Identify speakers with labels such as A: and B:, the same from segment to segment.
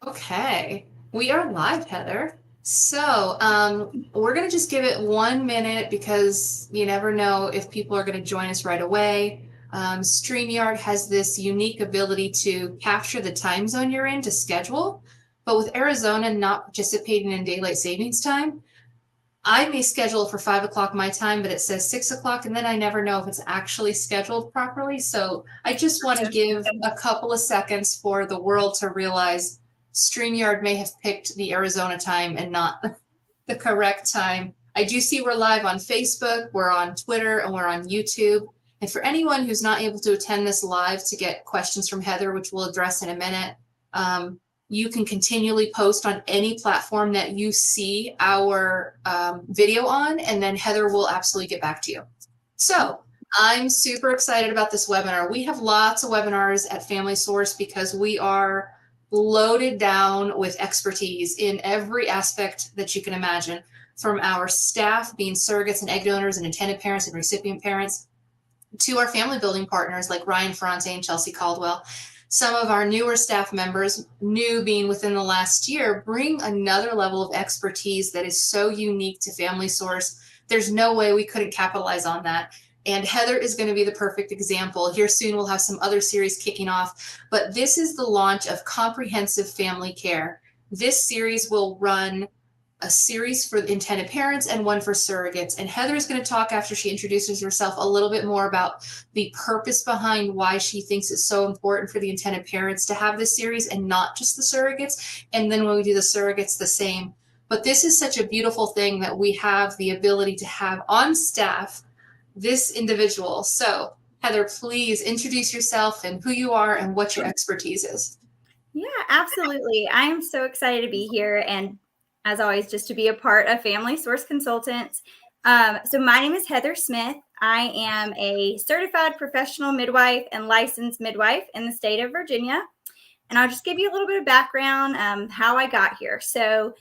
A: Okay, we are live, Heather. So, we're going to just give it 1 minute because you never know if people are going to join us right away. StreamYard has this unique ability to capture the time zone you're in to schedule, but with Arizona not participating in daylight savings time, I may schedule for 5 o'clock my time, but it says 6 o'clock, and then I never know if it's actually scheduled properly. So I just want to give a couple of seconds for the world to realize StreamYard may have picked the Arizona time and not the correct time. I do see we're live on Facebook, we're on Twitter, and we're on YouTube. And for anyone who's not able to attend this live to get questions from Heather, which we'll address in a minute, you can continually post on any platform that you see our video on, and then Heather will absolutely get back to you. So I'm super excited about this webinar. We have lots of webinars at Family Source because we are loaded down with expertise in every aspect that you can imagine, from our staff being surrogates and egg donors and intended parents and recipient parents, to our family building partners like Ryan Ferrante and Chelsea Caldwell. Some of our newer staff members, new being within the last year, bring another level of expertise that is so unique to Family Source. There's no way we couldn't capitalize on that. And Heather is going to be the perfect example. Here soon we'll have some other series kicking off, but this is the launch of Comprehensive Family Care. This series will run a series for intended parents and one for surrogates. And Heather is going to talk after she introduces herself a little bit more about the purpose behind why she thinks it's so important for the intended parents to have this series and not just the surrogates. And then when we do the surrogates, the same. But this is such a beautiful thing that we have the ability to have on staff this individual. So Heather, please introduce yourself and who you are and what your expertise is.
B: Yeah, absolutely. I am so excited to be here and, as always, just to be a part of Family Source Consultants. So my name is Heather Smith. I am a certified professional midwife and licensed midwife in the state of Virginia. And I'll just give you a little bit of background how I got here. So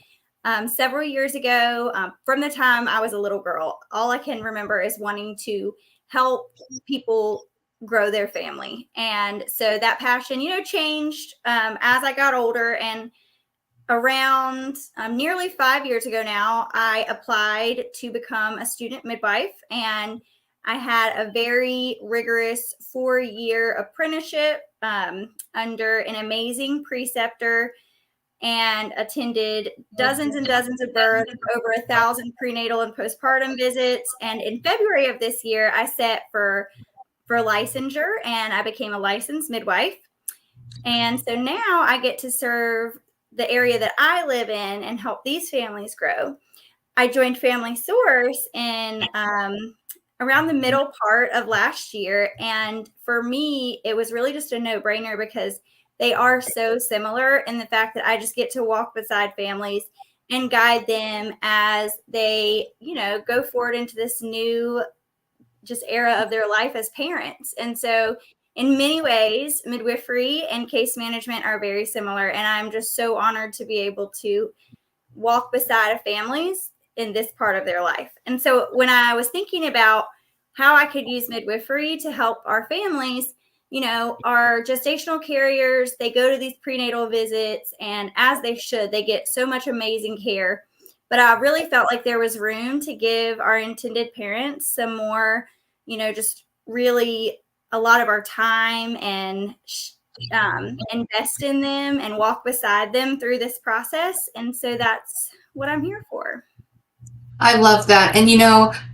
B: several years ago, from the time I was a little girl, all I can remember is wanting to help people grow their family. And so that passion, changed as I got older. And around nearly 5 years ago now, I applied to become a student midwife. And I had a very rigorous 4-year apprenticeship under an amazing preceptor and attended dozens and dozens of births, over 1,000 prenatal and postpartum visits. And in February of this year, I set for licensure, and I became a licensed midwife. And so now I get to serve the area that I live in and help these families grow. I joined Family Source in around the middle part of last year. And for me, it was really just a no-brainer because they are so similar in the fact that I just get to walk beside families and guide them as they, go forward into this new just era of their life as parents. And so in many ways, midwifery and case management are very similar. And I'm just so honored to be able to walk beside of families in this part of their life. And so when I was thinking about how I could use midwifery to help our families, our gestational carriers, they go to these prenatal visits, and as they should, they get so much amazing care. But I really felt like there was room to give our intended parents some more, just really a lot of our time and invest in them and walk beside them through this process. And so that's what I'm here for.
A: I love that. And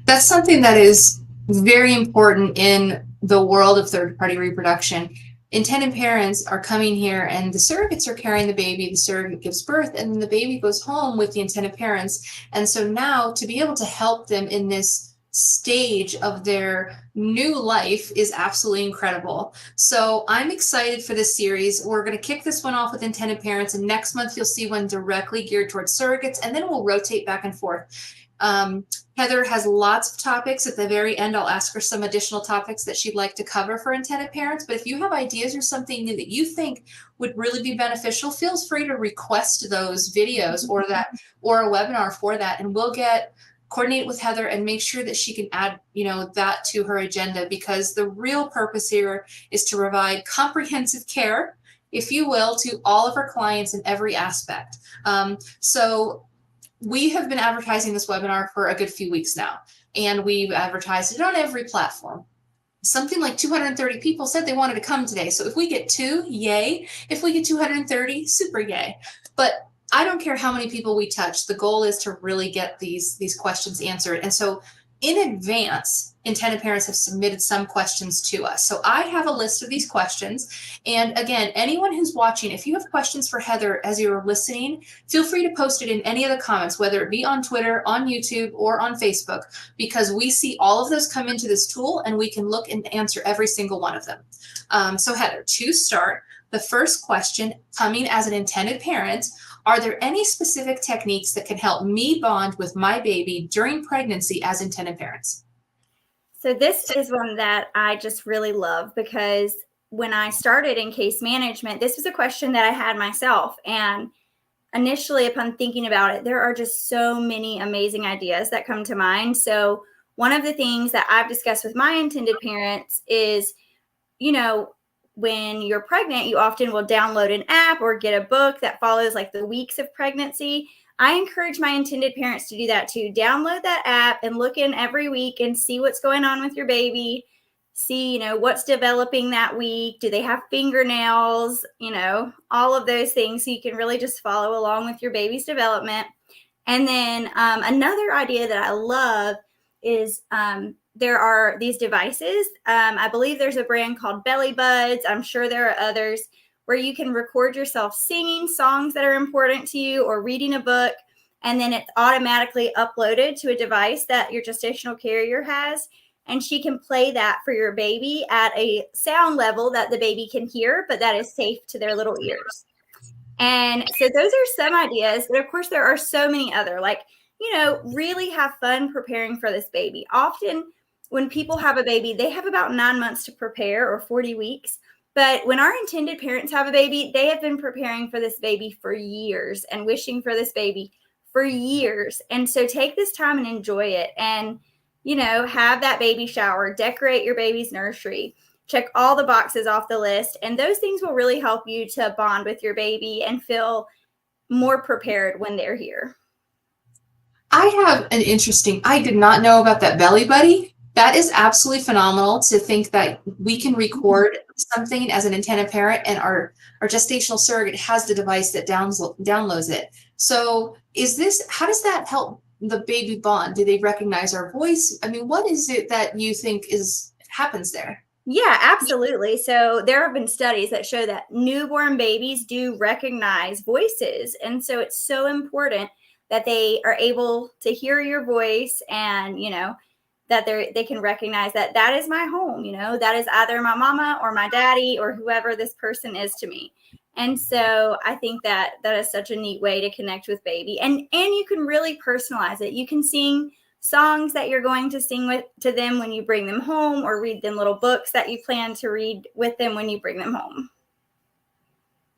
A: that's something that is very important in the world of third-party reproduction. Intended parents are coming here and the surrogates are carrying the baby, the surrogate gives birth, and the baby goes home with the intended parents. And so now to be able to help them in this stage of their new life is absolutely incredible. So I'm excited for this series. We're going to kick this one off with intended parents, and next month you'll see one directly geared towards surrogates, and then we'll rotate back and forth. Heather has lots of topics. At the very end, I'll ask her some additional topics that she'd like to cover for intended parents. But if you have ideas or something new that you think would really be beneficial, feel free to request those videos or a webinar for that, and we'll coordinate with Heather and make sure that she can add, that to her agenda, because the real purpose here is to provide comprehensive care if you will, to all of our clients in every aspect. So we have been advertising this webinar for a good few weeks now, and we've advertised it on every platform. Something like 230 people said they wanted to come today. So if we get 2, yay. If we get 230, super yay. But I don't care how many people we touch. The goal is to really get these questions answered. And so in advance, intended parents have submitted some questions to us. So I have a list of these questions. And again, anyone who's watching, if you have questions for Heather as you're listening, feel free to post it in any of the comments, whether it be on Twitter, on YouTube, or on Facebook, because we see all of those come into this tool and we can look and answer every single one of them. So Heather, to start, the first question, coming as an intended parent, are there any specific techniques that can help me bond with my baby during pregnancy as intended parents?
B: So this is one that I just really love, because when I started in case management, this was a question that I had myself. And initially, upon thinking about it, there are just so many amazing ideas that come to mind. So one of the things that I've discussed with my intended parents is, when you're pregnant, you often will download an app or get a book that follows like the weeks of pregnancy. I encourage my intended parents to do that too. Download that app and look in every week and see what's going on with your baby. See, what's developing that week. Do they have fingernails? All of those things. So you can really just follow along with your baby's development. And then another idea that I love is there are these devices. I believe there's a brand called Belly Buds. I'm sure there are others where you can record yourself singing songs that are important to you or reading a book, and then it's automatically uploaded to a device that your gestational carrier has, and she can play that for your baby at a sound level that the baby can hear, but that is safe to their little ears. And so those are some ideas, but of course there are so many other, like, really have fun preparing for this baby. Often when people have a baby, they have about 9 months to prepare, or 40 weeks. But when our intended parents have a baby, they have been preparing for this baby for years and wishing for this baby for years. And so take this time and enjoy it, and, have that baby shower, decorate your baby's nursery, check all the boxes off the list. And those things will really help you to bond with your baby and feel more prepared when they're here.
A: I did not know about that Belly Buddy. That is absolutely phenomenal to think that we can record something as an intended parent, and our gestational surrogate has the device that downloads it. So how does that help the baby bond? Do they recognize our voice? I mean, what is it that you think happens there?
B: Yeah, absolutely. So there have been studies that show that newborn babies do recognize voices. And so it's so important that they are able to hear your voice, and, that they can recognize that is my home, that is either my mama or my daddy or whoever this person is to me. And so I think that is such a neat way to connect with baby. And you can really personalize it. You can sing songs that you're going to sing to them when you bring them home, or read them little books that you plan to read with them when you bring them home.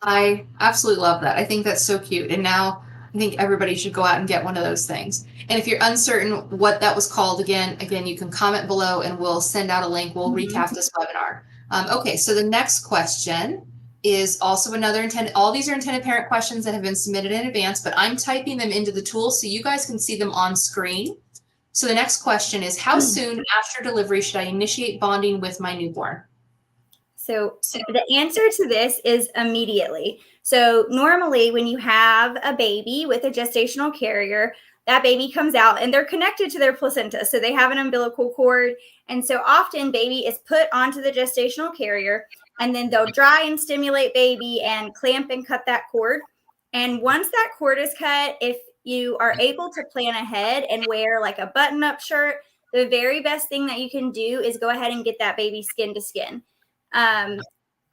A: I absolutely love that. I think that's so cute. And now I think everybody should go out and get one of those things. And if you're uncertain what that was called, again, you can comment below and we'll send out a link. We'll recap this webinar. Okay, so the next question is also another all these are intended parent questions that have been submitted in advance, but I'm typing them into the tool so you guys can see them on screen. So the next question is, how soon after delivery should I initiate bonding with my newborn?
B: So the answer to this is immediately. So normally when you have a baby with a gestational carrier, that baby comes out and they're connected to their placenta. So they have an umbilical cord. And so often baby is put onto the gestational carrier, and then they'll dry and stimulate baby and clamp and cut that cord. And once that cord is cut, if you are able to plan ahead and wear like a button-up shirt, the very best thing that you can do is go ahead and get that baby skin to skin.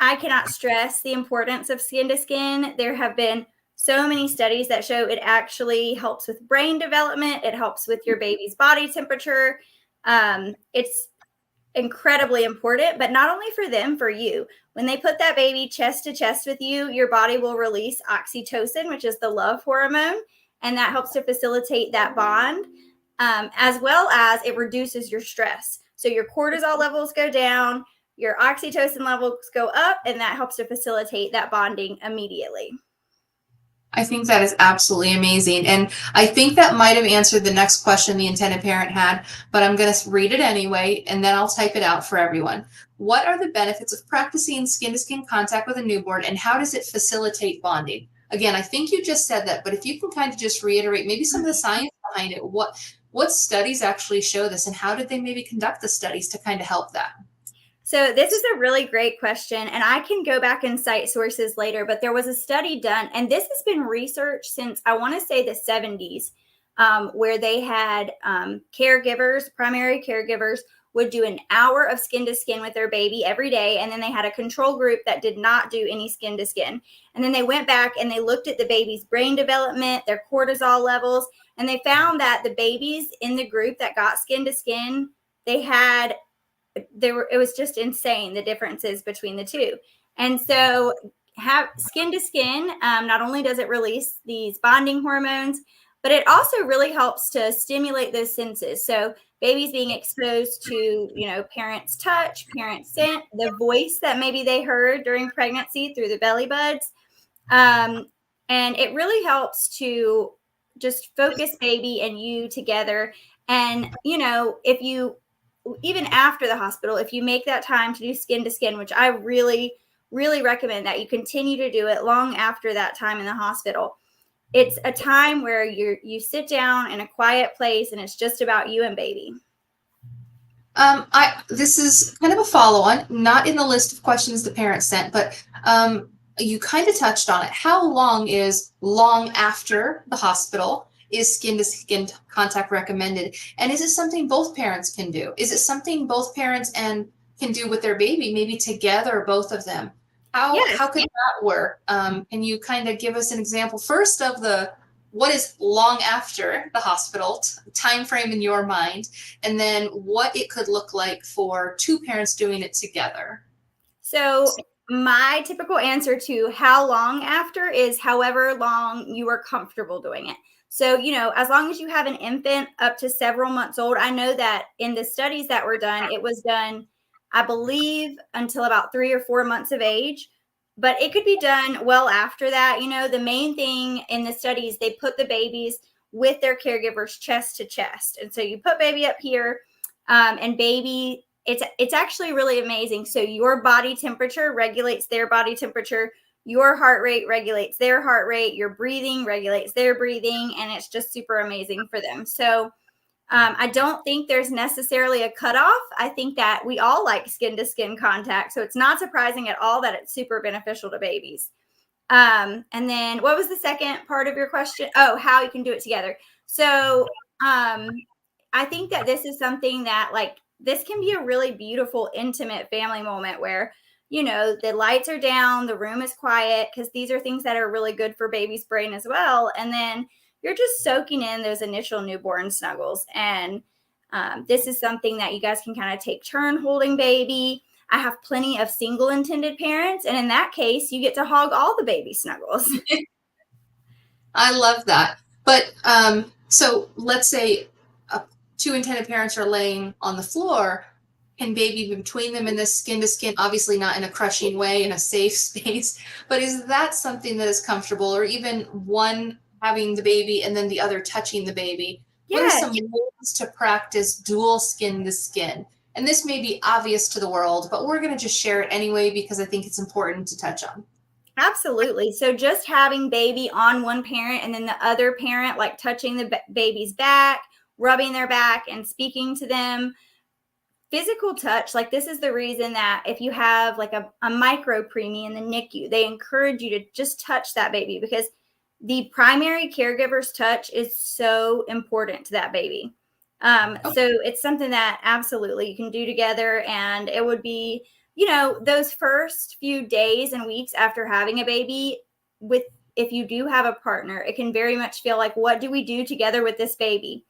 B: I cannot stress the importance of skin to skin. There have been so many studies that show it actually helps with brain development. It helps with your baby's body temperature. It's incredibly important, but not only for them, for you. When they put that baby chest to chest with you, your body will release oxytocin, which is the love hormone, and that helps to facilitate that bond, as well as it reduces your stress. So your cortisol levels go down, your oxytocin levels go up, and that helps to facilitate that bonding immediately.
A: I think that is absolutely amazing. And I think that might have answered the next question the intended parent had, but I'm going to read it anyway, and then I'll type it out for everyone. What are the benefits of practicing skin to skin contact with a newborn, and how does it facilitate bonding? Again, I think you just said that, but if you can kind of just reiterate maybe some of the science behind it, what studies actually show this, and how did they maybe conduct the studies to kind of help that?
B: So this is a really great question, and I can go back and cite sources later, but there was a study done, and this has been researched since I want to say the 70s, where they had caregivers, primary caregivers, would do an hour of skin to skin with their baby every day, and then they had a control group that did not do any skin to skin. And then they went back and they looked at the baby's brain development, their cortisol levels, and they found that the babies in the group that got skin to skin, it was just insane, the differences between the two. And so have skin to skin, not only does it release these bonding hormones, but it also really helps to stimulate those senses. So babies being exposed to, parents' touch, parents' scent, the voice that maybe they heard during pregnancy through the belly buds. And it really helps to just focus baby and you together. And, if you, even after the hospital, if you make that time to do skin to skin, which I really, really recommend that you continue to do it long after that time in the hospital. It's a time where you sit down in a quiet place and it's just about you and baby.
A: This is kind of a follow-on, not in the list of questions the parents sent, but you kind of touched on it. How long is long after the hospital? Is skin to skin contact recommended? And is it something both parents can do? Is it something both parents can do with their baby, maybe together, both of them? How could that work? Can you kind of give us an example first of what is long after the hospital time frame in your mind, and then what it could look like for two parents doing it together?
B: So my typical answer to how long after is however long you are comfortable doing it. So, as long as you have an infant up to several months old, I know that in the studies that were done, it was done, I believe, until about 3 or 4 months of age, but it could be done well after that. The main thing in the studies, they put the babies with their caregivers chest to chest. And so you put baby up here, and baby, it's actually really amazing. So your body temperature regulates their body temperature. Your heart rate regulates their heart rate. Your breathing regulates their breathing. And it's just super amazing for them. So I don't think there's necessarily a cutoff. I think that we all like skin to skin contact. So it's not surprising at all that it's super beneficial to babies. And then what was the second part of your question? Oh, how you can do it together. So I think that this is something that this can be a really beautiful, intimate family moment where the lights are down, the room is quiet, because these are things that are really good for baby's brain as well. And then you're just soaking in those initial newborn snuggles. And this is something that you guys can kind of take turn holding baby. I have plenty of single intended parents. And in that case, you get to hog all the baby snuggles.
A: I love that. But so let's say two intended parents are laying on the floor. Can baby be between them in this skin to skin? Obviously not in a crushing way, in a safe space, but is that something that is comfortable, or even one having the baby and then the other touching the baby? What are some ways to practice dual skin to skin? And this may be obvious to the world, but we're going to just share it anyway because I think it's important to touch on.
B: Absolutely. So just having baby on one parent and then the other parent, touching the baby's back, rubbing their back and speaking to them. Physical touch, this is the reason that if you have a micro preemie in the NICU, they encourage you to just touch that baby, because the primary caregiver's touch is so important to that baby. So it's something that absolutely you can do together. And it would be, those first few days and weeks after having a baby, if you do have a partner, it can very much feel like, what do we do together with this baby?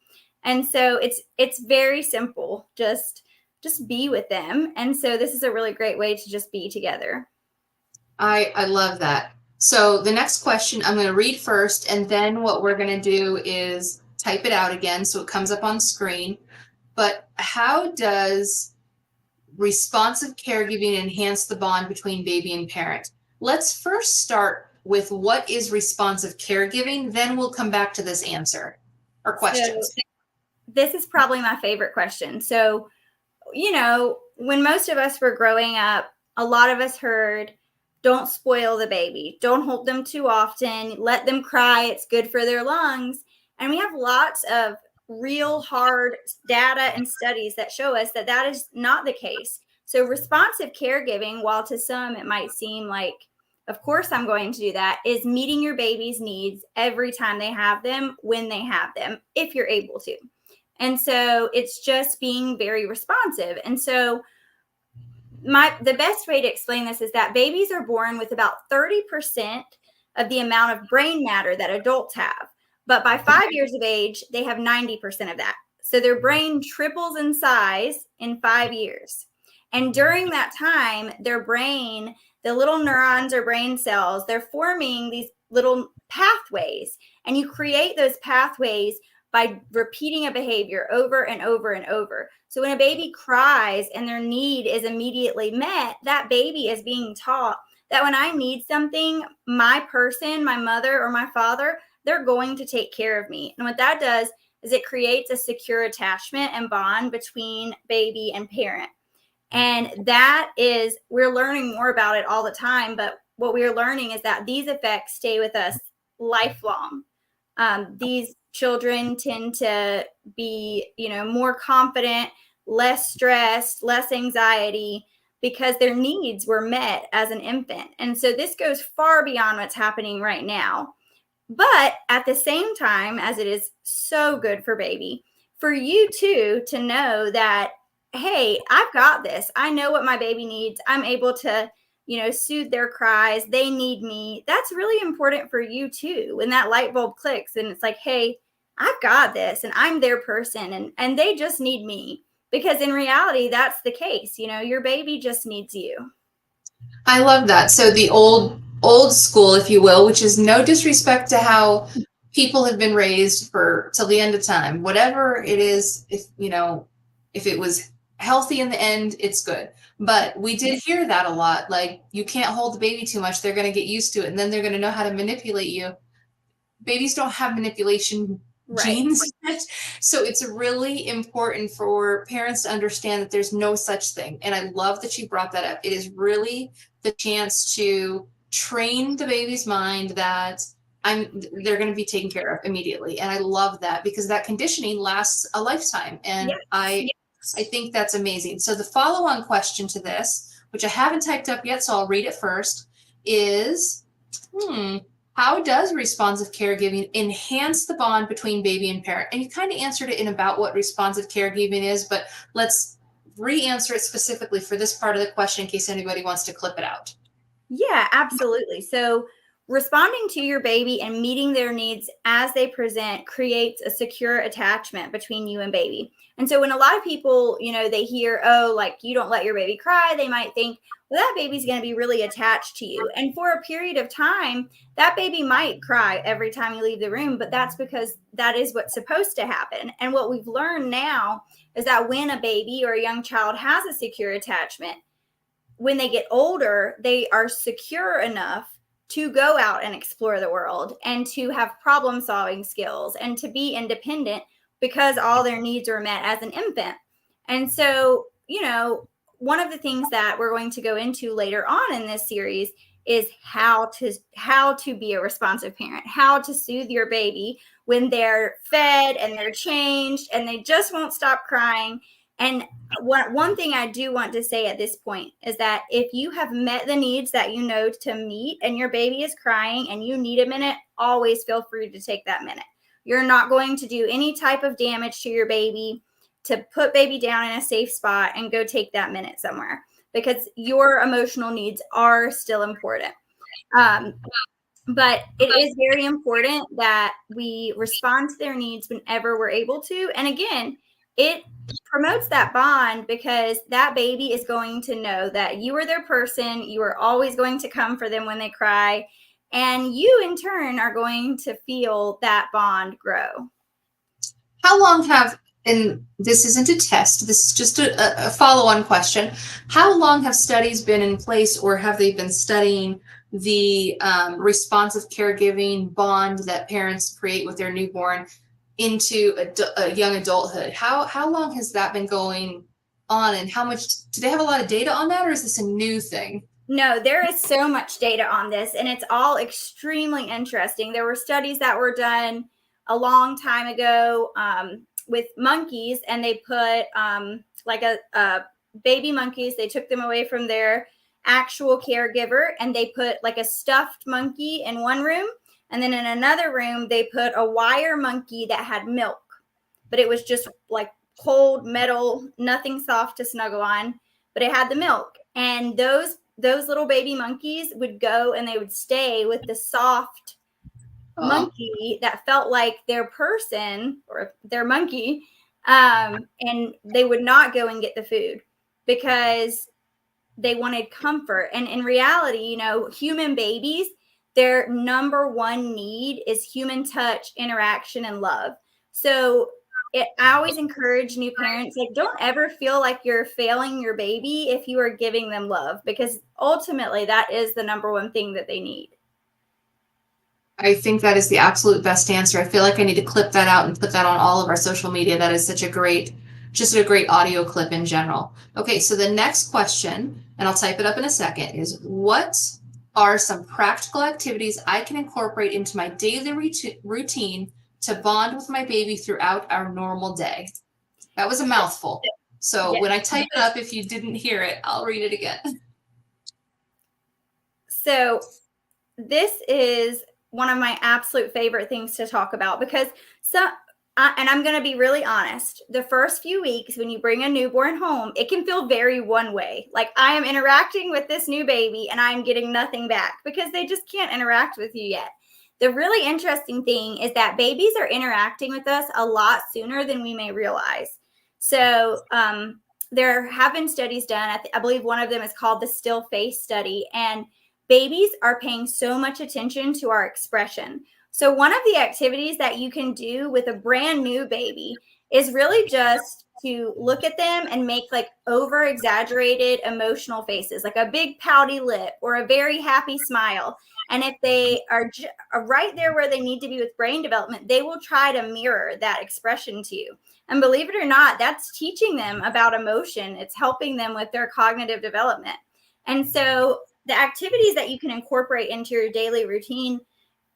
B: And so it's very simple. Just be with them. And so this is a really great way to just be together.
A: I love that. So the next question I'm going to read first, and then what we're going to do is type it out again so it comes up on screen. But how does responsive caregiving enhance the bond between baby and parent. Let's first start with what is responsive caregiving, then we'll come back to this answer or questions.
B: So this is probably my favorite question. So, when most of us were growing up, a lot of us heard, don't spoil the baby, don't hold them too often, let them cry, it's good for their lungs. And we have lots of real hard data and studies that show us that that is not the case. So responsive caregiving, while to some it might seem like, of course I'm going to do that, is meeting your baby's needs every time they have them, when they have them, if you're able to. And so it's just being very responsive. And so the best way to explain this is that babies are born with about 30% of the amount of brain matter that adults have. But by 5 years of age, they have 90% of that. So their brain triples in size in 5 years. And during that time, their brain, the little neurons or brain cells, they're forming these little pathways. And you create those pathways by repeating a behavior over and over and over. So when a baby cries and their need is immediately met, that baby is being taught that when I need something, my person, my mother or my father, they're going to take care of me. And what that does is it creates a secure attachment and bond between baby and parent. And that is, we're learning more about it all the time, but what we're learning is that these effects stay with us lifelong. These children tend to be, more confident, less stressed, less anxiety, because their needs were met as an infant. And so this goes far beyond what's happening right now. But at the same time, as it is so good for baby, for you too, to know that, hey, I've got this. I know what my baby needs. I'm able to, soothe their cries. They need me. That's really important for you too. When that light bulb clicks and it's like, hey, I've got this and I'm their person and they just need me. Because in reality, that's the case. Your baby just needs you.
A: I love that. So the old school, if you will, which is no disrespect to how people have been raised for till the end of time. Whatever it is, if it was healthy in the end, it's good. But we did hear that a lot. Like, you can't hold the baby too much. They're going to get used to it, and then they're going to know how to manipulate you. Babies don't have manipulation genes. So it's really important for parents to understand that there's no such thing. And I love that you brought that up. It is really the chance to train the baby's mind that they're going to be taken care of immediately. And I love that, because that conditioning lasts a lifetime. And I think that's amazing. So the follow-on question to this, which I haven't typed up yet, so I'll read it first, is, how does responsive caregiving enhance the bond between baby and parent? And you kind of answered it in about what responsive caregiving is, but let's re-answer it specifically for this part of the question in case anybody wants to clip it out.
B: Yeah, absolutely. So responding to your baby and meeting their needs as they present creates a secure attachment between you and baby. And so when a lot of people, they hear, oh, like, you don't let your baby cry, they might think, well, that baby's going to be really attached to you. And for a period of time, that baby might cry every time you leave the room, but that's because that is what's supposed to happen. And what we've learned now is that when a baby or a young child has a secure attachment, when they get older, they are secure enough to go out and explore the world and to have problem solving skills and to be independent, because all their needs are met as an infant. And so, one of the things that we're going to go into later on in this series is how to be a responsive parent, how to soothe your baby when they're fed and they're changed and they just won't stop crying. And one thing I do want to say at this point is that if you have met the needs that you know to meet and your baby is crying and you need a minute, always feel free to take that minute. You're not going to do any type of damage to your baby to put baby down in a safe spot and go take that minute somewhere, because your emotional needs are still important. But it is very important that we respond to their needs whenever we're able to. And again, it promotes that bond, because that baby is going to know that you are their person. You are always going to come for them when they cry. And you, in turn, are going to feel that bond grow.
A: How long have and this isn't a test, this is just a follow-on question. How long have studies been in place, or have they been studying the responsive caregiving bond that parents create with their newborn into a young adulthood? How long has that been going on, and how much do they have a lot of data on that, or is this a new thing?
B: No, there is so much data on this, and it's all extremely interesting. There were studies that were done a long time ago with monkeys, and they put like a baby monkeys, they took them away from their actual caregiver, and they put like a stuffed monkey in one room, and then in another room, they put a wire monkey that had milk, but it was just like cold metal, nothing soft to snuggle on, but it had the milk. And those little baby monkeys would go and they would stay with the soft
A: Oh,
B: monkey that felt like their person or their monkey, and they would not go and get the food because they wanted comfort. And in reality, you know, human babies, their number one need is human touch, interaction, and love. So I always encourage new parents, like, don't ever feel like you're failing your baby if you are giving them love, because ultimately that is the number one thing that they need.
A: I think that is the absolute best answer. I feel like I need to clip that out and put that on all of our social media. That is such a great, just a great audio clip in general. Okay, so the next question, and I'll type it up in a second, is what are some practical activities I can incorporate into my daily routine to bond with my baby throughout our normal day? That was a mouthful. So
B: Yes.
A: when I type it up, if you didn't hear it, I'll read it again.
B: So this is one of my absolute favorite things to talk about because and I'm going to be really honest, the first few weeks when you bring a newborn home, it can feel very one way. Like, I am interacting with this new baby and I'm getting nothing back because they just can't interact with you yet. The really interesting thing is that babies are interacting with us a lot sooner than we may realize. So, there have been studies done. I believe one of them is called the still face study, and babies are paying so much attention to our expression. So, one of the activities that you can do with a brand new baby is really just to look at them and make like over exaggerated emotional faces, like a big pouty lip or a very happy smile. And if they are right there where they need to be with brain development, they will try to mirror that expression to you. And believe it or not, that's teaching them about emotion. It's helping them with their cognitive development. And so, the activities that you can incorporate into your daily routine,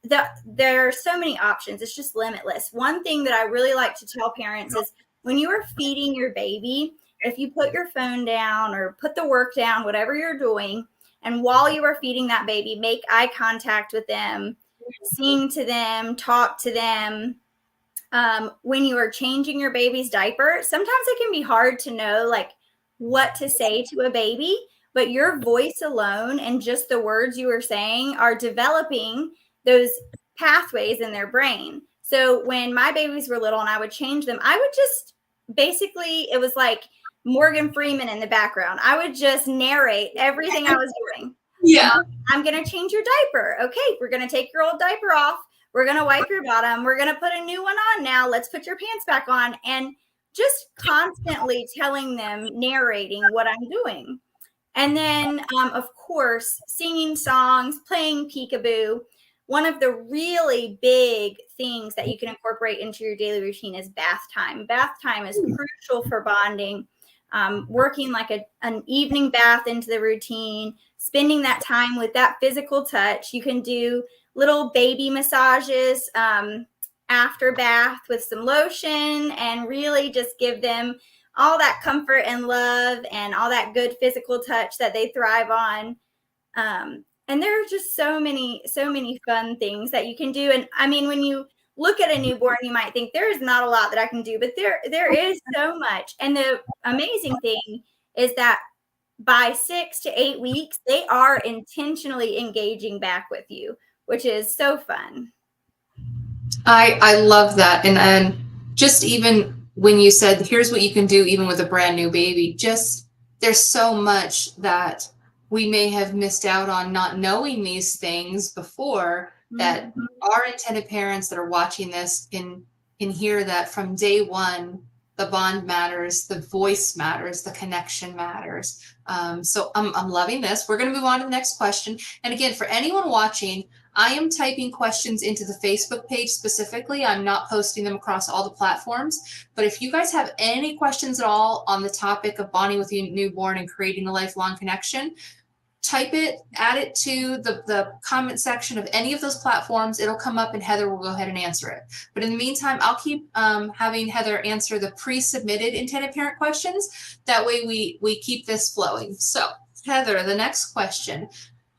B: there are so many options. It's just limitless. One thing that I really like to tell parents is when you are feeding your baby, if you put your phone down or put the work down, whatever you're doing, and while you are feeding that baby, make eye contact with them, sing to them, talk to them. When you are changing your baby's diaper, sometimes it can be hard to know like what to say to a baby, but your voice alone and just the words you are saying are developing those pathways in their brain. So when my babies were little and I would change them, I would just basically, it was like Morgan Freeman in the background. I would just narrate everything I was doing.
A: Yeah.
B: I'm going to change your diaper. Okay, we're going to take your old diaper off. We're going to wipe your bottom. We're going to put a new one on now. Let's put your pants back on. And just constantly telling them, narrating what I'm doing. And then, of course, singing songs, playing peekaboo. One of the really big things that you can incorporate into your daily routine is bath time. Bath time is crucial for bonding. Working like an evening bath into the routine, spending that time with that physical touch. You can do little baby massages after bath with some lotion and really just give them all that comfort and love and all that good physical touch that they thrive on. And there are just so many fun things that you can do. And I mean, when you look at a newborn, you might think there is not a lot that I can do, but there is so much. And the amazing thing is that by 6 to 8 weeks, they are intentionally engaging back with you, which is so fun.
A: I love that. And just even when you said, here's what you can do even with a brand new baby, just there's so much that we may have missed out on not knowing these things before, that our intended parents that are watching this can hear that from day one, the bond matters, the voice matters, the connection matters. So I'm loving this. We're going to move on to the next question. And again, for anyone watching, I am typing questions into the Facebook page specifically. I'm not posting them across all the platforms. But if you guys have any questions at all on the topic of bonding with your newborn and creating a lifelong connection, type it, add it to the comment section of any of those platforms. It'll come up and Heather will go ahead and answer it. But in the meantime, I'll keep having Heather answer the pre-submitted intended parent questions. That way we keep this flowing. So Heather, the next question: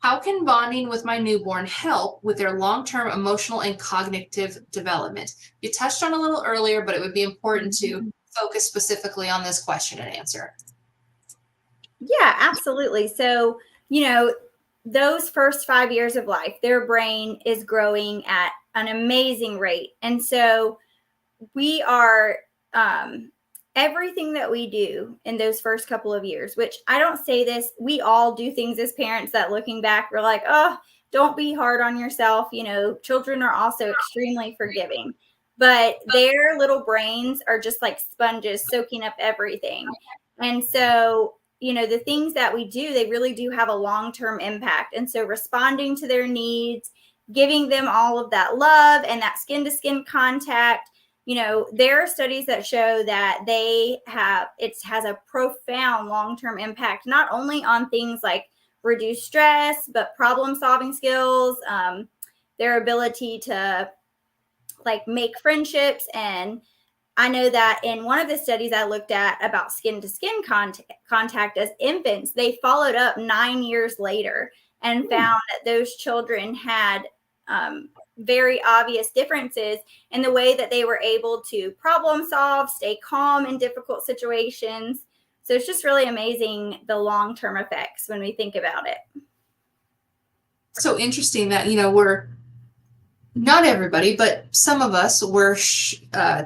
A: how can bonding with my newborn help with their long-term emotional and cognitive development? You touched on a little earlier, but it would be important to focus specifically on this question and answer.
B: Yeah, absolutely. So, those first 5 years of life, their brain is growing at an amazing rate. And so we are, everything that we do in those first couple of years, which I don't say this, we all do things as parents that looking back, we're like, oh, don't be hard on yourself. Children are also extremely forgiving, but their little brains are just like sponges soaking up everything. And so, the things that we do, they really do have a long-term impact. And so responding to their needs, giving them all of that love and that skin-to-skin contact, there are studies that show that it has a profound long-term impact, not only on things like reduced stress, but problem-solving skills, their ability to like make friendships. And I know that in one of the studies I looked at about skin-to-skin contact as infants, they followed up 9 years later and found that those children had very obvious differences in the way that they were able to problem solve, stay calm in difficult situations. So it's just really amazing the long-term effects when we think about it.
A: So interesting that, we're not everybody, but some of us were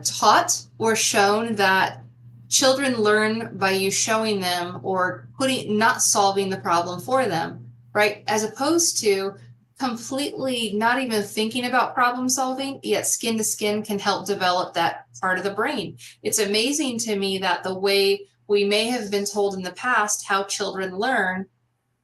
A: taught or shown that children learn by you showing them or not solving the problem for them, right? As opposed to completely not even thinking about problem solving, yet skin to skin can help develop that part of the brain. It's amazing to me that the way we may have been told in the past how children learn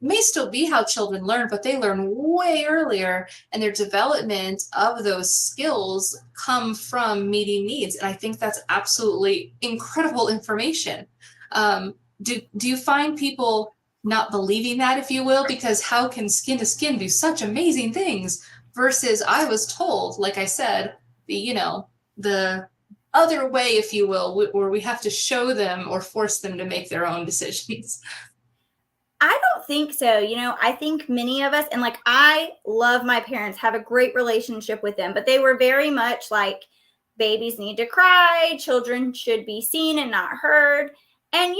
A: may still be how children learn, but they learn way earlier, and their development of those skills come from meeting needs. And I think that's absolutely incredible information. Do you find people not believing that, if you will, because how can skin to skin do such amazing things versus I was told, like I said, the other way, if you will, where we have to show them or force them to make their own decisions?
B: I don't think so. I think many of us, and like I love my parents, have a great relationship with them, but they were very much like babies need to cry, children should be seen and not heard. And,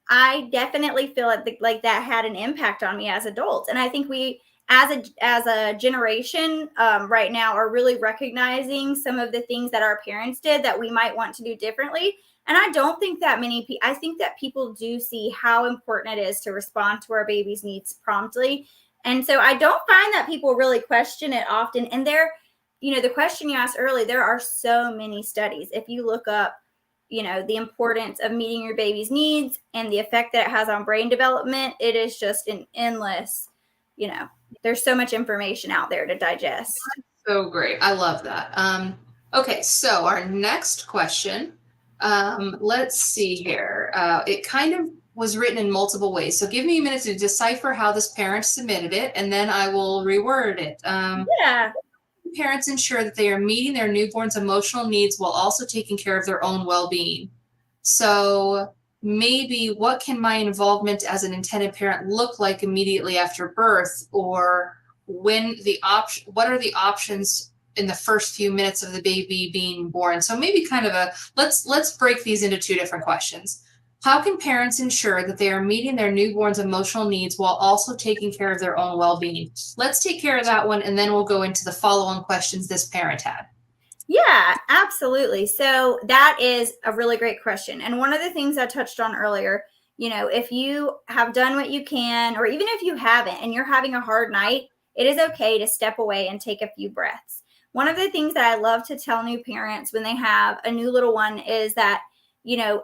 B: I definitely feel like that had an impact on me as adults. And I think we, as a generation right now, are really recognizing some of the things that our parents did that we might want to do differently. And I don't think that many people, I think that people do see how important it is to respond to our baby's needs promptly. And so I don't find that people really question it often. And the question you asked earlier, there are so many studies. If you look up, the importance of meeting your baby's needs and the effect that it has on brain development, it is just an endless, there's so much information out there to digest.
A: So great. I love that. Okay, so our next question. Let's see here. It kind of was written in multiple ways. So give me a minute to decipher how this parent submitted it, and then I will reword it.
B: Yeah.
A: Parents ensure that they are meeting their newborn's emotional needs while also taking care of their own well-being. So maybe what can my involvement as an intended parent look like immediately after birth, or what are the options in the first few minutes of the baby being born? So maybe kind of let's break these into two different questions. How can parents ensure that they are meeting their newborn's emotional needs while also taking care of their own well-being? Let's take care of that one, and then we'll go into the follow-on questions this parent had.
B: Yeah, absolutely. So that is a really great question. And one of the things I touched on earlier, if you have done what you can, or even if you haven't and you're having a hard night, it is okay to step away and take a few breaths. One of the things that I love to tell new parents when they have a new little one is that,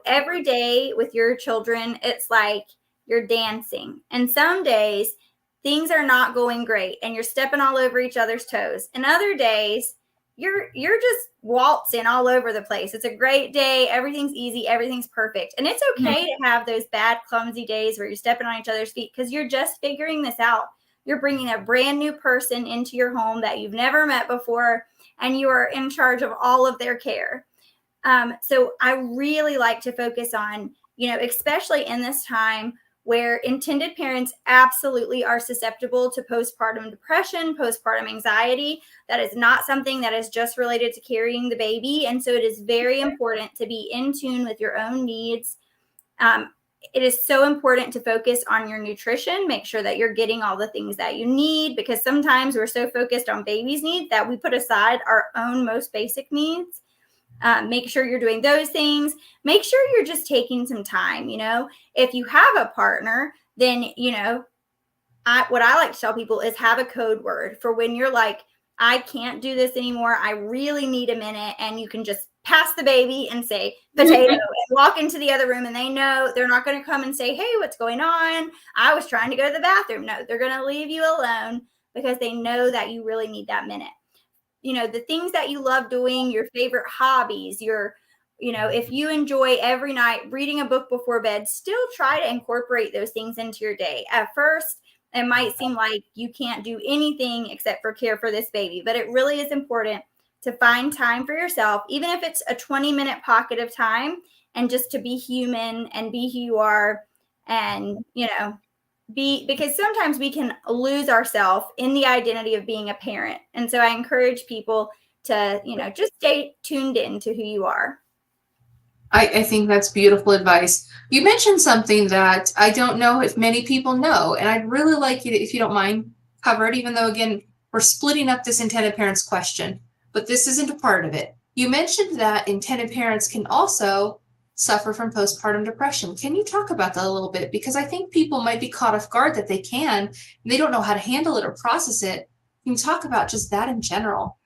B: every day with your children, it's like you're dancing. And some days things are not going great and you're stepping all over each other's toes. And other days you're just waltzing all over the place. It's a great day. Everything's easy. Everything's perfect. And it's okay to have those bad, clumsy days where you're stepping on each other's feet because you're just figuring this out. You're bringing a brand new person into your home that you've never met before, and you are in charge of all of their care. So I really like to focus on, especially in this time where intended parents absolutely are susceptible to postpartum depression, postpartum anxiety. That is not something that is just related to carrying the baby. And so it is very important to be in tune with your own needs. It is so important to focus on your nutrition, make sure that you're getting all the things that you need, because sometimes we're so focused on baby's needs that we put aside our own most basic needs. Make sure you're doing those things. Make sure you're just taking some time. If you have a partner, then, what I like to tell people is have a code word for when you're like, I can't do this anymore. I really need a minute. And you can just pass the baby and say potato and walk into the other room, and they know they're not going to come and say, hey, what's going on? I was trying to go to the bathroom. No, they're going to leave you alone because they know that you really need that minute. The things that you love doing, your favorite hobbies, if you enjoy every night reading a book before bed, still try to incorporate those things into your day. At first, it might seem like you can't do anything except for care for this baby, but it really is important to find time for yourself, even if it's a 20-minute pocket of time, and just to be human and be who you are, and, because sometimes we can lose ourselves in the identity of being a parent. And so I encourage people to, just stay tuned in to who you are.
A: I think that's beautiful advice. You mentioned something that I don't know if many people know, and I'd really like you to, if you don't mind, cover it, even though, again, we're splitting up this intended parents question, but this isn't a part of it. You mentioned that intended parents can also suffer from postpartum depression. Can you talk about that a little bit? Because I think people might be caught off guard that they can, and they don't know how to handle it or process it. Can you talk about just that in general?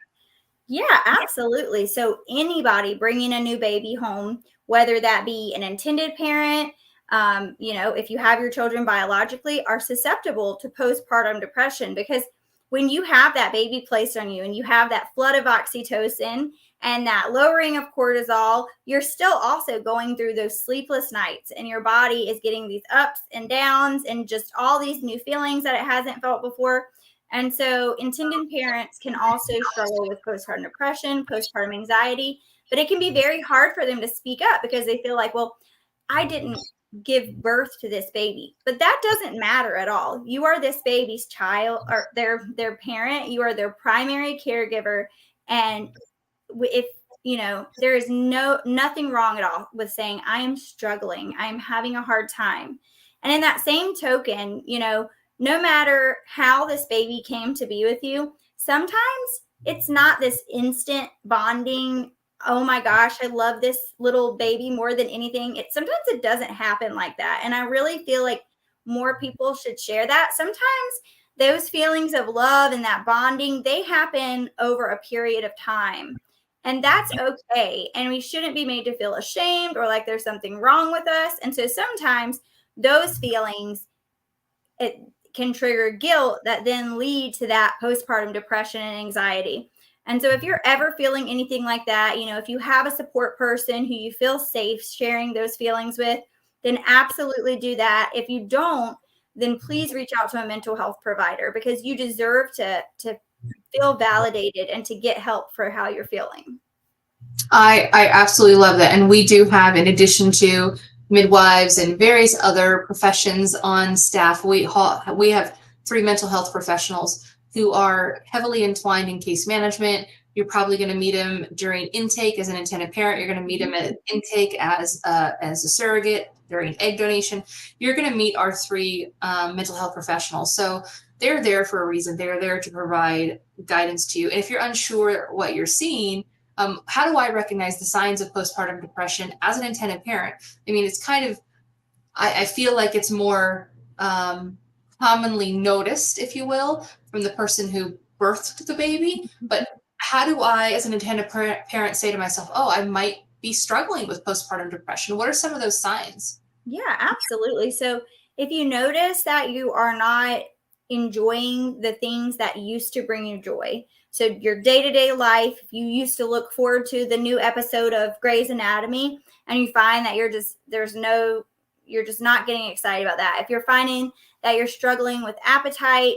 B: Yeah, absolutely. So anybody bringing a new baby home, whether that be an intended parent, if you have your children biologically, are susceptible to postpartum depression, because when you have that baby placed on you and you have that flood of oxytocin and that lowering of cortisol, you're still also going through those sleepless nights, and your body is getting these ups and downs and just all these new feelings that it hasn't felt before. And so intended parents can also struggle with postpartum depression, postpartum anxiety, but it can be very hard for them to speak up because they feel like, well, I didn't give birth to this baby. But that doesn't matter at all. You are this baby's child, or their parent. You are their primary caregiver. And if there is nothing wrong at all with saying, I am struggling, I am having a hard time. And in that same token, no matter how this baby came to be with you, sometimes it's not this instant bonding. Oh my gosh, I love this little baby more than anything. Sometimes it doesn't happen like that. And I really feel like more people should share that. Sometimes those feelings of love and that bonding, they happen over a period of time. And that's okay. And we shouldn't be made to feel ashamed or like there's something wrong with us. And so sometimes those feelings, it can trigger guilt that then lead to that postpartum depression and anxiety. And so if you're ever feeling anything like that, if you have a support person who you feel safe sharing those feelings with, then absolutely do that. If you don't, then please reach out to a mental health provider, because you deserve to feel validated and to get help for how you're feeling.
A: I absolutely love that. And we do have, in addition to midwives and various other professions on staff, we have 3 mental health professionals who are heavily entwined in case management. You're probably going to meet them during intake as an intended parent. You're going to meet them at intake as a surrogate during egg donation. You're going to meet our 3 mental health professionals. So they're there for a reason. They're there to provide guidance to you. And if you're unsure what you're seeing, how do I recognize the signs of postpartum depression as an intended parent? I mean, it's kind of, I feel like it's more commonly noticed, if you will, from the person who birthed the baby. But how do I, as an intended parent, say to myself, oh, I might be struggling with postpartum depression? What are some of those signs?
B: Yeah, absolutely. So if you notice that you are not enjoying the things that used to bring you joy, so your day-to-day life, if you used to look forward to the new episode of Grey's Anatomy and you find that you're just not getting excited about that. If you're finding that you're struggling with appetite,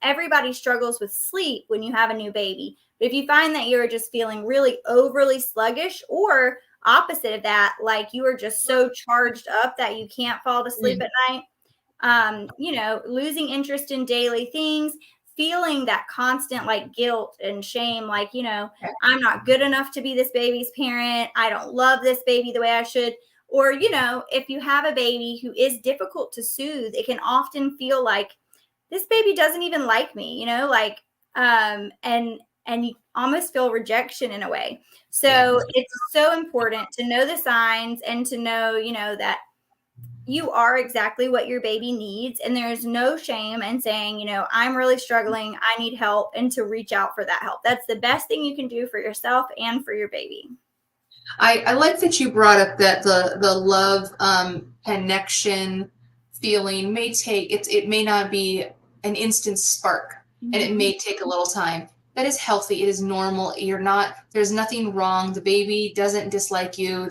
B: everybody struggles with sleep when you have a new baby. But if you find that you're just feeling really overly sluggish, or opposite of that, like you are just so charged up that you can't fall to sleep at night, losing interest in daily things, feeling that constant like guilt and shame, like, I'm not good enough to be this baby's parent. I don't love this baby the way I should. Or, if you have a baby who is difficult to soothe, it can often feel like this baby doesn't even like me, and you almost feel rejection in a way. So it's so important to know the signs and to know, that you are exactly what your baby needs. And there's no shame in saying, I'm really struggling, I need help, and to reach out for that help. That's the best thing you can do for yourself and for your baby.
A: I like that you brought up that the love connection feeling it may not be an instant spark, and it may take a little time. That is healthy. It is normal. There's nothing wrong. The baby doesn't dislike you.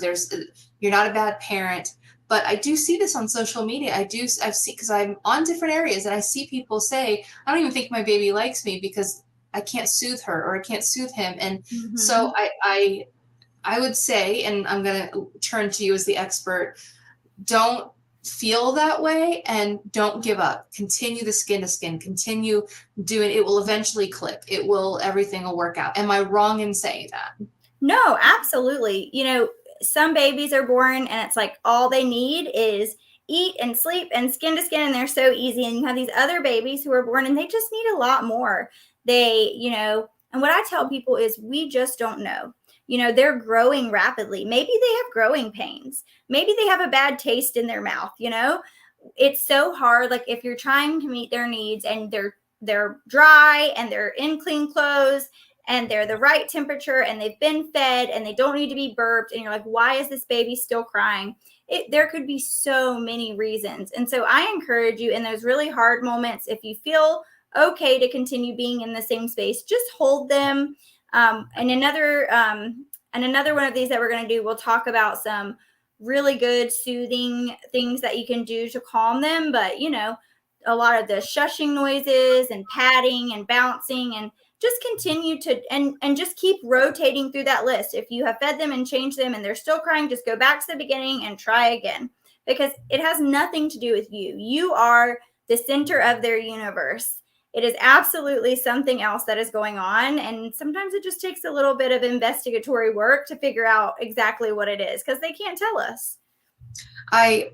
A: You're not a bad parent. But I do see this on social media. I've seen, because I'm on different areas, and I see people say, I don't even think my baby likes me because I can't soothe her or I can't soothe him. And so I would say, and I'm going to turn to you as the expert, don't feel that way and don't give up. Continue the skin to skin. Continue doing it. It will eventually click. Everything will work out. Am I wrong in saying that?
B: No, absolutely. Some babies are born and it's like all they need is eat and sleep and skin to skin, and they're so easy. And you have these other babies who are born and they just need a lot more. And what I tell people is we just don't know. They're growing rapidly. Maybe they have growing pains. Maybe they have a bad taste in their mouth. It's so hard. Like if you're trying to meet their needs and they're dry and they're in clean clothes and they're the right temperature and they've been fed and they don't need to be burped, and you're like, why is this baby still crying? There could be so many reasons. And so I encourage you in those really hard moments, if you feel okay to continue being in the same space, just hold them. And another one of these that we're going to do, we'll talk about some really good soothing things that you can do to calm them. But, a lot of the shushing noises and patting and bouncing, and just continue to, and just keep rotating through that list. If you have fed them and changed them and they're still crying, just go back to the beginning and try again, because it has nothing to do with you. You are the center of their universe. It is absolutely something else that is going on. And sometimes it just takes a little bit of investigatory work to figure out exactly what it is, because they can't tell us.
A: I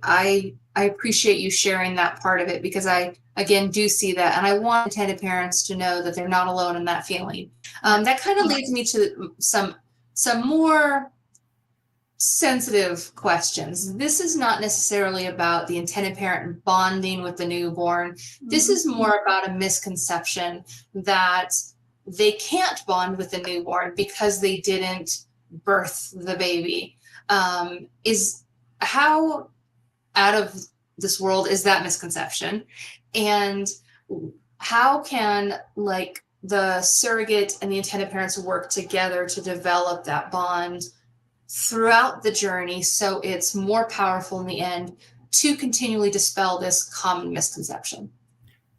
A: appreciate you sharing that part of it, because I, again, do see that. And I want intended parents to know that they're not alone in that feeling. That kind of leads me to some more sensitive questions. This is not necessarily about the intended parent bonding with the newborn. This is more about a misconception that they can't bond with the newborn because they didn't birth the baby. How out of this world is that misconception? And how can the surrogate and the intended parents work together to develop that bond throughout the journey so it's more powerful in the end to continually dispel this common misconception?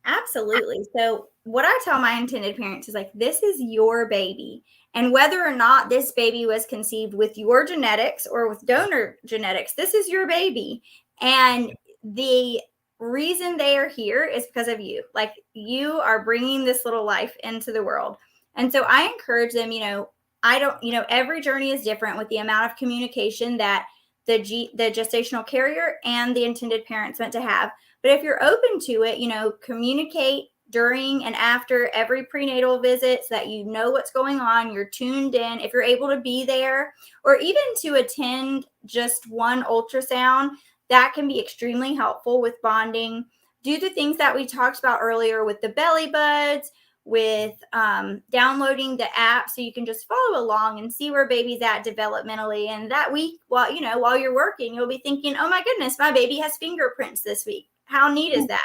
B: Absolutely. So what I tell my intended parents is like, this is your baby. And whether or not this baby was conceived with your genetics or with donor genetics, this is your baby. And the reason they are here is because of you. Like, you are bringing this little life into the world. And so I encourage them, every journey is different with the amount of communication that the gestational carrier and the intended parents meant to have. But if you're open to it, communicate during and after every prenatal visit so that you know what's going on, you're tuned in. If you're able to be there, or even to attend just one ultrasound, that can be extremely helpful with bonding. Do the things that we talked about earlier with the belly buds, with downloading the app so you can just follow along and see where baby's at developmentally. And that week, while you're working, you'll be thinking, oh my goodness, my baby has fingerprints this week. How neat is that?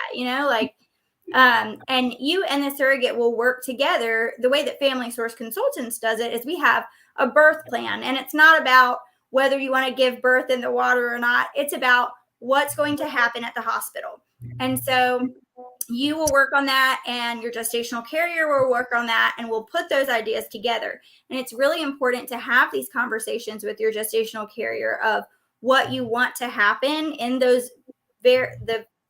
B: And you and the surrogate will work together. The way that Family Source Consultants does it is we have a birth plan, and it's not about whether you want to give birth in the water or not. It's about what's going to happen at the hospital. And so you will work on that, and your gestational carrier will work on that, and we'll put those ideas together. And it's really important to have these conversations with your gestational carrier of what you want to happen in the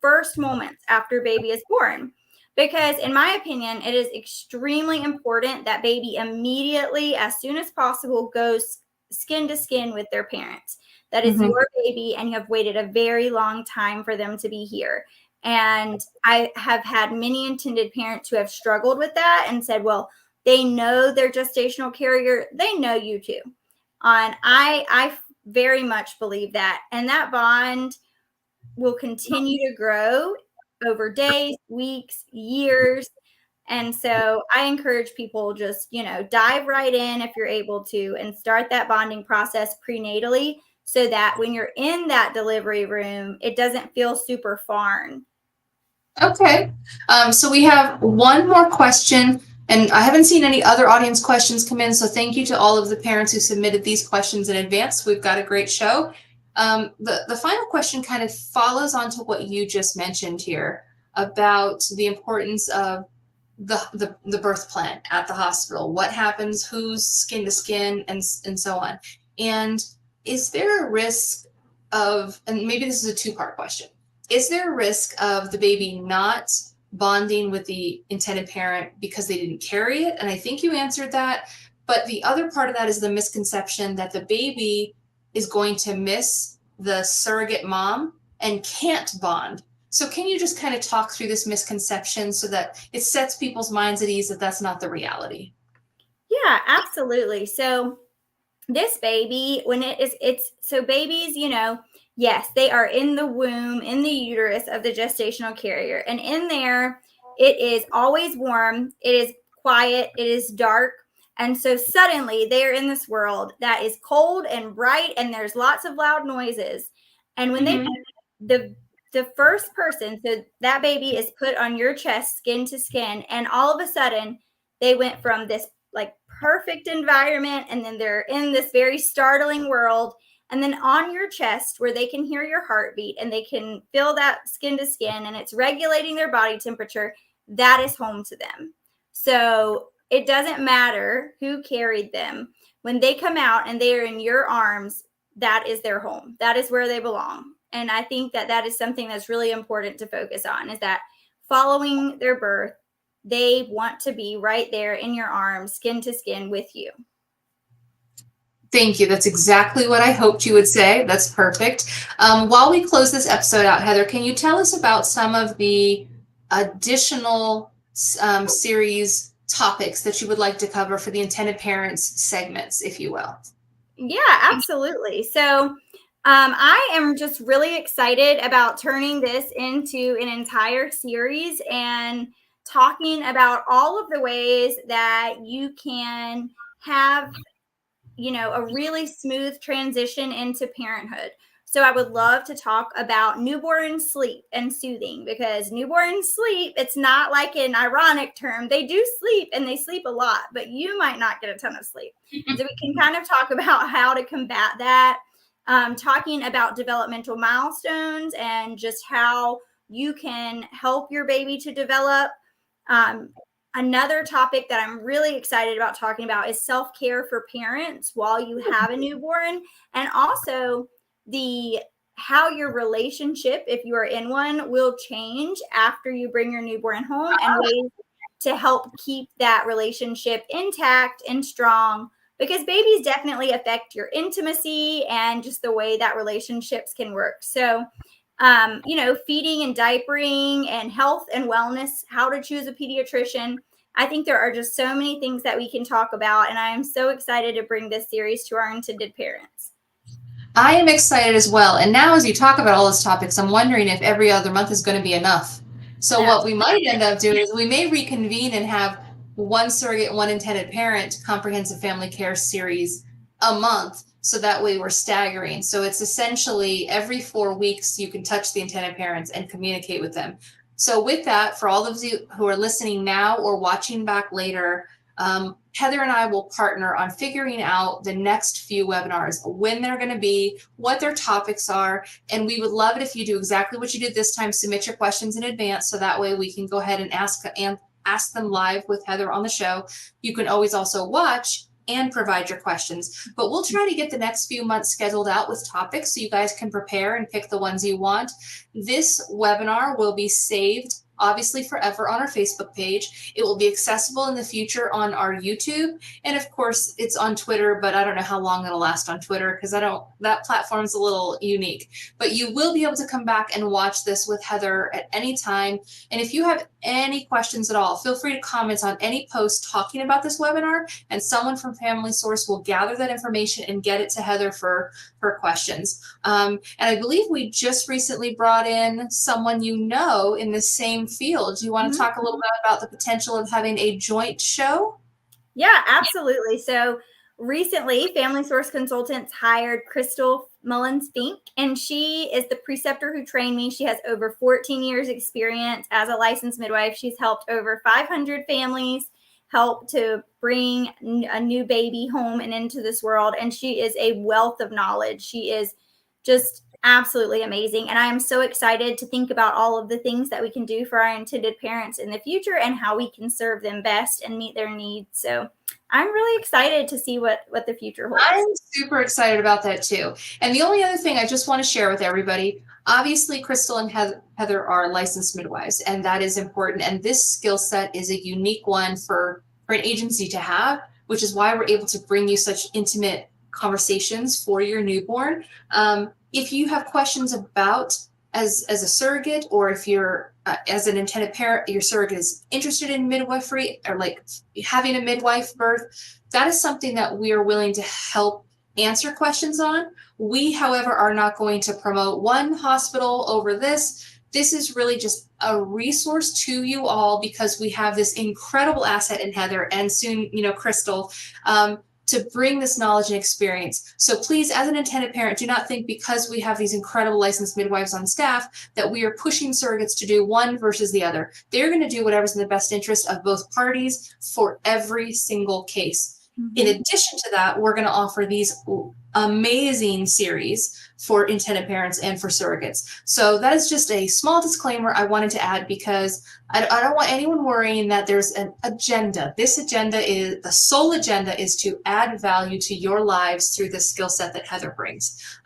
B: first moments after baby is born. Because in my opinion, it is extremely important that baby immediately, as soon as possible, goes skin to skin with their parents. That is your baby, and you have waited a very long time for them to be here. And I have had many intended parents who have struggled with that and said, well, they know their gestational carrier, they know you too. And I very much believe that. And that bond will continue to grow over days, weeks, years. And so I encourage people just, dive right in if you're able to, and start that bonding process prenatally, so that when you're in that delivery room, it doesn't feel super foreign.
A: Okay. So we have one more question, and I haven't seen any other audience questions come in. So thank you to all of the parents who submitted these questions in advance. We've got a great show. The final question kind of follows on to what you just mentioned here about the importance of the birth plan at the hospital. What happens, who's skin to skin, and so on. And is there a risk of, and maybe this is a two-part question, is there a risk of the baby not bonding with the intended parent because they didn't carry it? And I think you answered that. But the other part of that is the misconception that the baby is going to miss the surrogate mom and can't bond. So can you just kind of talk through this misconception so that it sets people's minds at ease that that's not the reality?
B: Yeah, absolutely. So this baby, when so babies, yes, they are in the womb, in the uterus of the gestational carrier. And in there, it is always warm, it is quiet, it is dark. And so suddenly they are in this world that is cold and bright, and there's lots of loud noises. And when the first person, so that baby is put on your chest, skin to skin, and all of a sudden they went from this like perfect environment, and then they're in this very startling world, and then on your chest where they can hear your heartbeat and they can feel that skin to skin, and it's regulating their body temperature. That is home to them. So it doesn't matter who carried them. When they come out and they are in your arms, that is their home. That is where they belong. And I think that is something that's really important to focus on, is that following their birth, they want to be right there in your arms, skin to skin with you.
A: Thank you. That's exactly what I hoped you would say. That's perfect. While we close this episode out, Heather, can you tell us about some of the additional series topics that you would like to cover for the intended parents segments, if you will?
B: Yeah, absolutely. So I am just really excited about turning this into an entire series and talking about all of the ways that you can have, a really smooth transition into parenthood. So I would love to talk about newborn sleep and soothing, because newborn sleep, it's not like an ironic term. They do sleep, and they sleep a lot, but you might not get a ton of sleep. So we can kind of talk about how to combat that, talking about developmental milestones and just how you can help your baby to develop. Another topic that I'm really excited about talking about is self-care for parents while you have a newborn, and also how your relationship, if you are in one, will change after you bring your newborn home, and ways to help keep that relationship intact and strong, because babies definitely affect your intimacy and just the way that relationships can work. So feeding and diapering and health and wellness, how to choose a pediatrician. I think there are just so many things that we can talk about, and I am so excited to bring this series to our intended parents.
A: I am excited as well. And now as you talk about all those topics, I'm wondering if every other month is going to be enough. So what we might end up doing is we may reconvene and have One Surrogate, One Intended Parent comprehensive family care series a month. So that way we're staggering. So it's essentially every 4 weeks you can touch the intended parents and communicate with them. So with that, for all of you who are listening now or watching back later, Heather and I will partner on figuring out the next few webinars, when they're going to be, what their topics are, and we would love it if you do exactly what you did this time, submit your questions in advance, so that way we can go ahead and ask them live with Heather on the show. You can always also watch and provide your questions, but we'll try to get the next few months scheduled out with topics so you guys can prepare and pick the ones you want. This webinar will be saved obviously forever on our Facebook page. It will be accessible in the future on our YouTube, and of course it's on Twitter, but I don't know how long it'll last on Twitter because that platform's a little unique. But you will be able to come back and watch this with Heather at any time. And if you have any questions at all, feel free to comment on any post talking about this webinar, and someone from Family Source will gather that information and get it to Heather for her questions. And I believe we just recently brought in someone in the same field. Do you want to talk a little bit about the potential of having a joint show?
B: Yeah, absolutely. So recently, Family Source Consultants hired Crystal Mullins-Fink, and she is the preceptor who trained me. She has over 14 years experience as a licensed midwife. She's helped over 500 families, helped to bring a new baby home and into this world. And she is a wealth of knowledge. She is just absolutely amazing. And I am so excited to think about all of the things that we can do for our intended parents in the future and how we can serve them best and meet their needs. So I'm really excited to see what the future holds.
A: I'm super excited about that too. And the only other thing I just want to share with everybody, obviously Crystal and Heather are licensed midwives, and that is important. And this skill set is a unique one for an agency to have, which is why we're able to bring you such intimate conversations for your newborn. If you have questions about as a surrogate, or if you're as an intended parent, your surrogate is interested in midwifery or like having a midwife birth, that is something that we are willing to help answer questions on. We, however, are not going to promote one hospital over this. This is really just a resource to you all because we have this incredible asset in Heather and soon, Crystal, to bring this knowledge and experience. So please, as an intended parent, do not think because we have these incredible licensed midwives on staff that we are pushing surrogates to do one versus the other. They're going to do whatever's in the best interest of both parties for every single case. In addition to that, we're going to offer these amazing series for intended parents and for surrogates. So that is just a small disclaimer I wanted to add because I don't want anyone worrying that there's an agenda. This agenda is, the sole agenda is to add value to your lives through the skill set that Heather brings.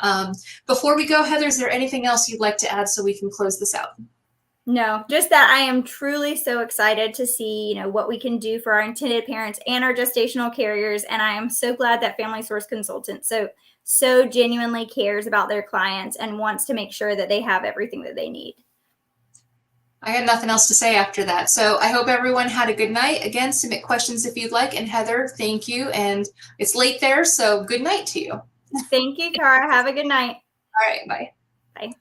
A: Before we go, Heather, is there anything else you'd like to add so we can close this out?
B: No, just that I am truly so excited to see, what we can do for our intended parents and our gestational carriers. And I am so glad that Family Source Consultants so genuinely cares about their clients and wants to make sure that they have everything that they need.
A: I got nothing else to say after that. So I hope everyone had a good night. Again, submit questions if you'd like. And Heather, thank you. And it's late there, so good night to you.
B: Thank you, Cara. Have a good night.
A: All right, bye.
B: Bye.